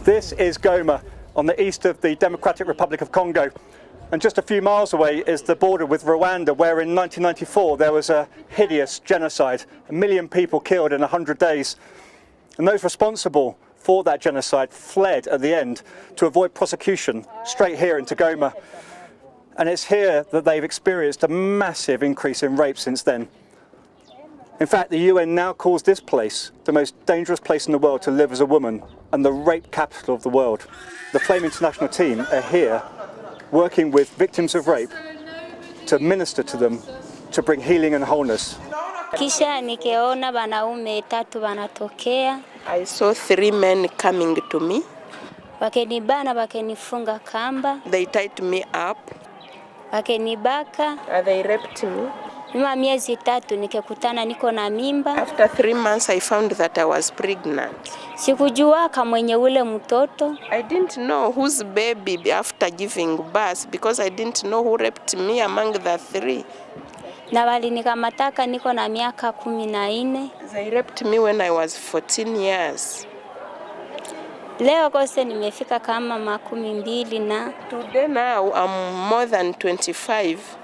This is Goma on the east of the Democratic Republic of Congo. And just a few miles away is the border with Rwanda, where in 1994 there was a hideous genocide. 1 million people killed in 100 days. And those responsible for that genocide fled at the end to avoid prosecution straight here into Goma. And it's here that they've experienced a massive increase in rape since then. In fact, the UN now calls this place the most dangerous place in the world to live as a woman and the rape capital of the world. The Flame International team are here working with victims of rape to minister to them, to bring healing and wholeness. Kisha nikeona wanaume 3 wanatokea. I saw 3 men coming to me. Wakenibana, wakenifunga kamba. They tied me up. Wakenibaka. They raped me. Mima miezi 3 nikekutana niko na mimba. After 3 months I found that I was pregnant. Sikujua kama mwenye ule mtoto. I didn't know whose baby after giving birth because I didn't know who raped me among the 3. Na walinikamataka niko na miaka 14. They raped me when I was 14 years. Leo kose nimefika kama 12 na. Today now I'm more than 25.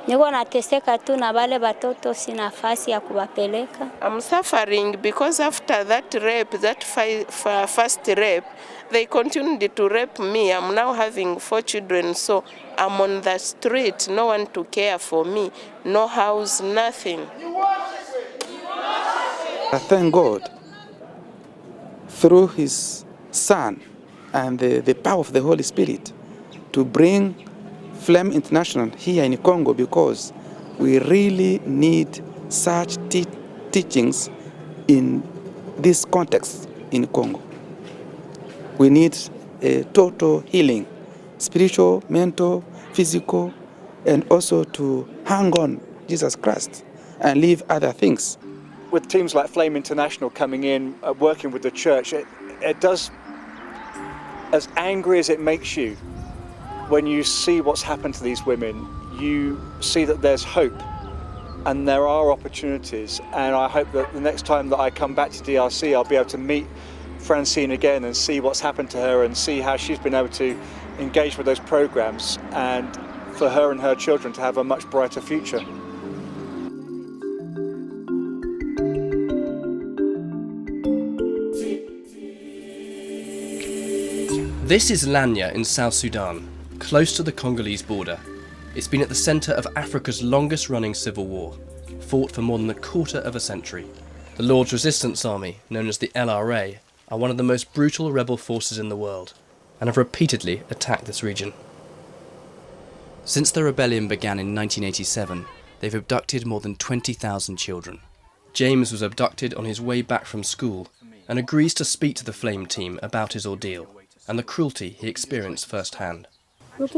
Niko nateseka tu na wale watoto sina nafasi ya kuwapeleka. I'm suffering because after that rape, that first rape, they continued to rape me. I'm now having 4 children, so I'm on the street, no one to care for me, no house, nothing. I thank God through His Son and the power of the Holy Spirit to bring Flame International here in Congo, because we really need such teachings in this context in Congo. We need a total healing, spiritual, mental, physical, and also to hang on Jesus Christ and leave other things. With teams like Flame International coming in, working with the church, it does, as angry as it makes you, when you see what's happened to these women, you see that there's hope and there are opportunities. And I hope that the next time that I come back to DRC, I'll be able to meet Francine again and see what's happened to her and see how she's been able to engage with those programs and for her and her children to have a much brighter future. This is Lanya in South Sudan, close to the Congolese border. It's been at the centre of Africa's longest running civil war, fought for more than a quarter of a century. The Lord's Resistance Army, known as the LRA, are one of the most brutal rebel forces in the world and have repeatedly attacked this region. Since the rebellion began in 1987, they've abducted more than 20,000 children. James was abducted on his way back from school and agrees to speak to the Flame team about his ordeal and the cruelty he experienced firsthand. If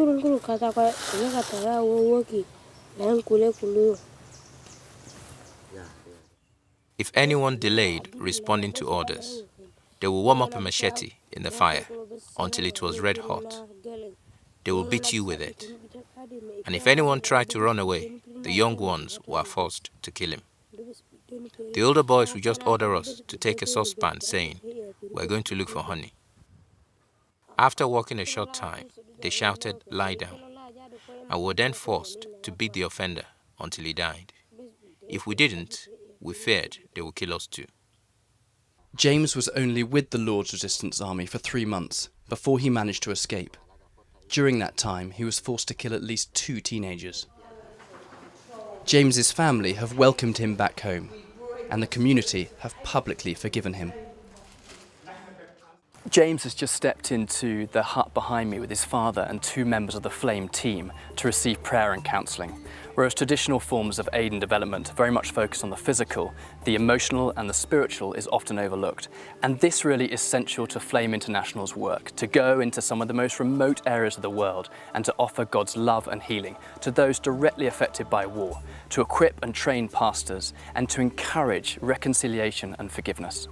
anyone delayed responding to orders, they will warm up a machete in the fire until it was red hot. They will beat you with it. And if anyone tried to run away, the young ones were forced to kill him. The older boys would just order us to take a saucepan, saying, "We're going to look for honey." After walking a short time, they shouted, "Lie down," and we were then forced to beat the offender until he died. If we didn't, we feared they would kill us too. James was only with the Lord's Resistance Army for 3 months before he managed to escape. During that time, he was forced to kill at least 2 teenagers. James's family have welcomed him back home, and the community have publicly forgiven him. James has just stepped into the hut behind me with his father and 2 members of the Flame team to receive prayer and counselling. Whereas traditional forms of aid and development very much focus on the physical, the emotional and the spiritual is often overlooked. And this really is essential to Flame International's work, to go into some of the most remote areas of the world and to offer God's love and healing to those directly affected by war, to equip and train pastors and to encourage reconciliation and forgiveness.